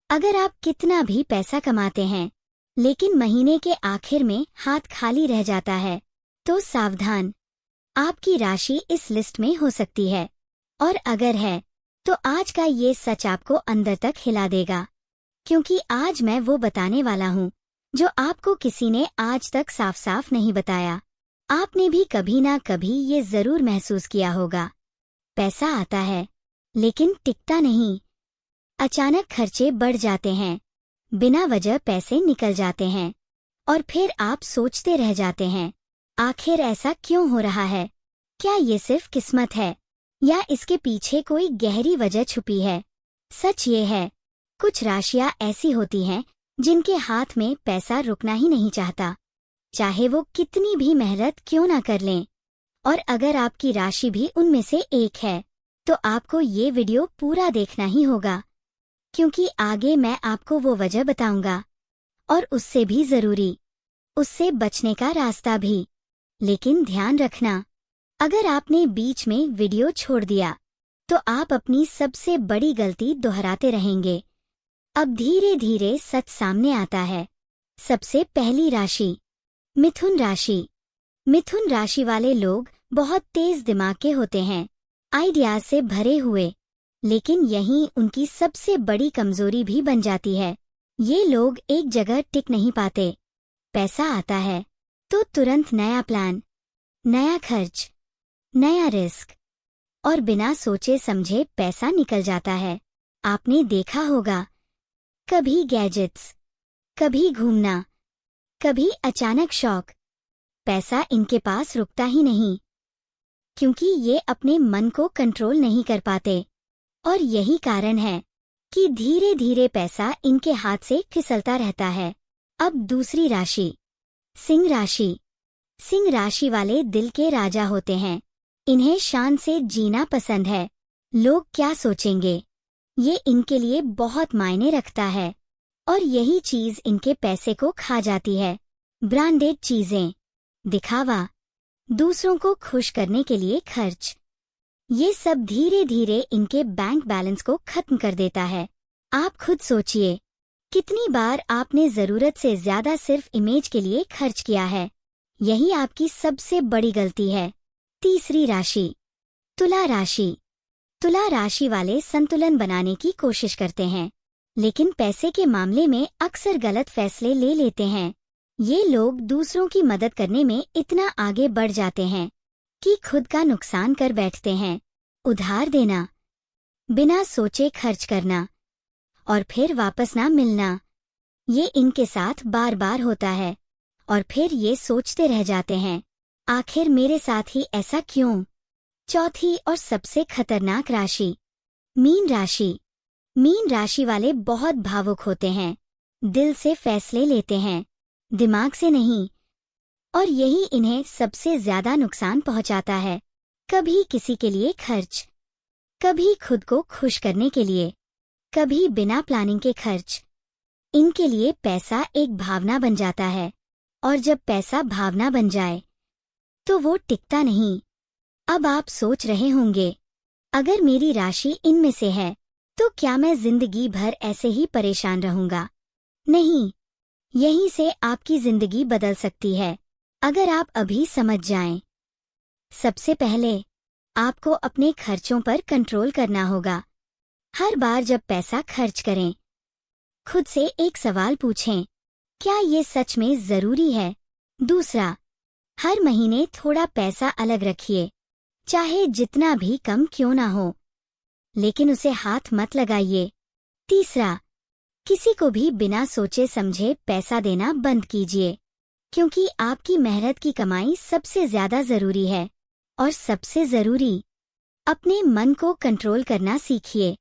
अगर आप कितना भी पैसा कमाते हैं लेकिन महीने के आखिर में हाथ खाली रह जाता है, तो सावधान, आपकी राशि इस लिस्ट में हो सकती है। और अगर है, तो आज का ये सच आपको अंदर तक हिला देगा, क्योंकि आज मैं वो बताने वाला हूँ जो आपको किसी ने आज तक साफ साफ नहीं बताया। आपने भी कभी ना कभी ये जरूर महसूस किया होगा। पैसा आता है लेकिन टिकता नहीं। अचानक खर्चे बढ़ जाते हैं, बिना वजह पैसे निकल जाते हैं, और फिर आप सोचते रह जाते हैं, आखिर ऐसा क्यों हो रहा है? क्या ये सिर्फ किस्मत है या इसके पीछे कोई गहरी वजह छुपी है? सच ये है, कुछ राशियां ऐसी होती हैं जिनके हाथ में पैसा रुकना ही नहीं चाहता, चाहे वो कितनी भी मेहनत क्यों ना कर लें। और अगर आपकी राशि भी उनमें से एक है, तो आपको ये वीडियो पूरा देखना ही होगा, क्योंकि आगे मैं आपको वो वजह बताऊंगा, और उससे भी जरूरी, उससे बचने का रास्ता भी। लेकिन ध्यान रखना, अगर आपने बीच में वीडियो छोड़ दिया, तो आप अपनी सबसे बड़ी गलती दोहराते रहेंगे। अब धीरे धीरे सच सामने आता है। सबसे पहली राशि, मिथुन राशि। मिथुन राशि वाले लोग बहुत तेज दिमाग के होते हैं, आइडियाज से भरे हुए, लेकिन यही उनकी सबसे बड़ी कमजोरी भी बन जाती है। ये लोग एक जगह टिक नहीं पाते। पैसा आता है तो तुरंत नया प्लान, नया खर्च, नया रिस्क, और बिना सोचे समझे पैसा निकल जाता है। आपने देखा होगा, कभी गैजेट्स, कभी घूमना, कभी अचानक शौक। पैसा इनके पास रुकता ही नहीं, क्योंकि ये अपने मन को कंट्रोल नहीं कर पाते, और यही कारण है कि धीरे धीरे पैसा इनके हाथ से फिसलता रहता है। अब दूसरी राशि, सिंह राशि। सिंह राशि वाले दिल के राजा होते हैं। इन्हें शान से जीना पसंद है। लोग क्या सोचेंगे, ये इनके लिए बहुत मायने रखता है, और यही चीज इनके पैसे को खा जाती है। ब्रांडेड चीजें, दिखावा, दूसरों को खुश करने के लिए खर्च, ये सब धीरे धीरे इनके बैंक बैलेंस को खत्म कर देता है। आप खुद सोचिए, कितनी बार आपने जरूरत से ज्यादा सिर्फ इमेज के लिए खर्च किया है। यही आपकी सबसे बड़ी गलती है। तीसरी राशि, तुला राशि। तुला राशि वाले संतुलन बनाने की कोशिश करते हैं, लेकिन पैसे के मामले में अक्सर गलत फैसले ले लेते हैं। ये लोग दूसरों की मदद करने में इतना आगे बढ़ जाते हैं कि खुद का नुकसान कर बैठते हैं। उधार देना, बिना सोचे खर्च करना, और फिर वापस ना मिलना, ये इनके साथ बार बार होता है। और फिर ये सोचते रह जाते हैं, आखिर मेरे साथ ही ऐसा क्यों? चौथी और सबसे खतरनाक राशि, मीन राशि। मीन राशि वाले बहुत भावुक होते हैं, दिल से फैसले लेते हैं, दिमाग से नहीं, और यही इन्हें सबसे ज्यादा नुकसान पहुंचाता है। कभी किसी के लिए खर्च, कभी खुद को खुश करने के लिए, कभी बिना प्लानिंग के खर्च। इनके लिए पैसा एक भावना बन जाता है, और जब पैसा भावना बन जाए तो वो टिकता नहीं। अब आप सोच रहे होंगे, अगर मेरी राशि इनमें से है तो क्या मैं जिंदगी भर ऐसे ही परेशान रहूंगा? नहीं, यहीं से आपकी जिंदगी बदल सकती है, अगर आप अभी समझ जाएं। सबसे पहले आपको अपने खर्चों पर कंट्रोल करना होगा। हर बार जब पैसा खर्च करें, खुद से एक सवाल पूछें, क्या ये सच में जरूरी है? दूसरा, हर महीने थोड़ा पैसा अलग रखिए, चाहे जितना भी कम क्यों ना हो, लेकिन उसे हाथ मत लगाइए। तीसरा, किसी को भी बिना सोचे समझे पैसा देना बंद कीजिए, क्योंकि आपकी मेहनत की कमाई सबसे ज्यादा जरूरी है। और सबसे जरूरी, अपने मन को कंट्रोल करना सीखिए,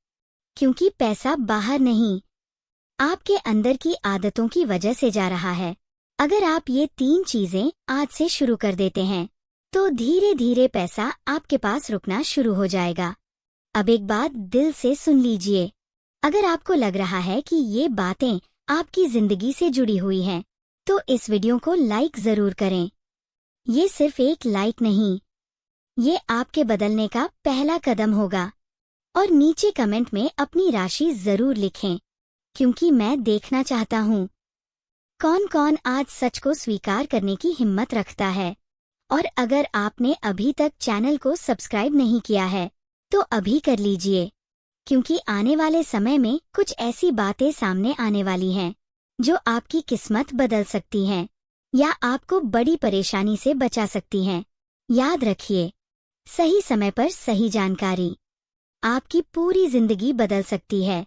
क्योंकि पैसा बाहर नहीं, आपके अंदर की आदतों की वजह से जा रहा है। अगर आप ये 3 चीजें आज से शुरू कर देते हैं, तो धीरे धीरे पैसा आपके पास रुकना शुरू हो जाएगा। अब एक बात दिल से सुन लीजिए, अगर आपको लग रहा है कि ये बातें आपकी जिंदगी से जुड़ी हुई हैं, तो इस वीडियो को लाइक जरूर करें। ये सिर्फ एक लाइक नहीं, ये आपके बदलने का पहला कदम होगा। और नीचे कमेंट में अपनी राशि जरूर लिखें, क्योंकि मैं देखना चाहता हूँ कौन कौन आज सच को स्वीकार करने की हिम्मत रखता है। और अगर आपने अभी तक चैनल को सब्सक्राइब नहीं किया है तो अभी कर लीजिए, क्योंकि आने वाले समय में कुछ ऐसी बातें सामने आने वाली हैं जो आपकी किस्मत बदल सकती हैं या आपको बड़ी परेशानी से बचा सकती हैं। याद रखिए, सही समय पर सही जानकारी आपकी पूरी जिंदगी बदल सकती है।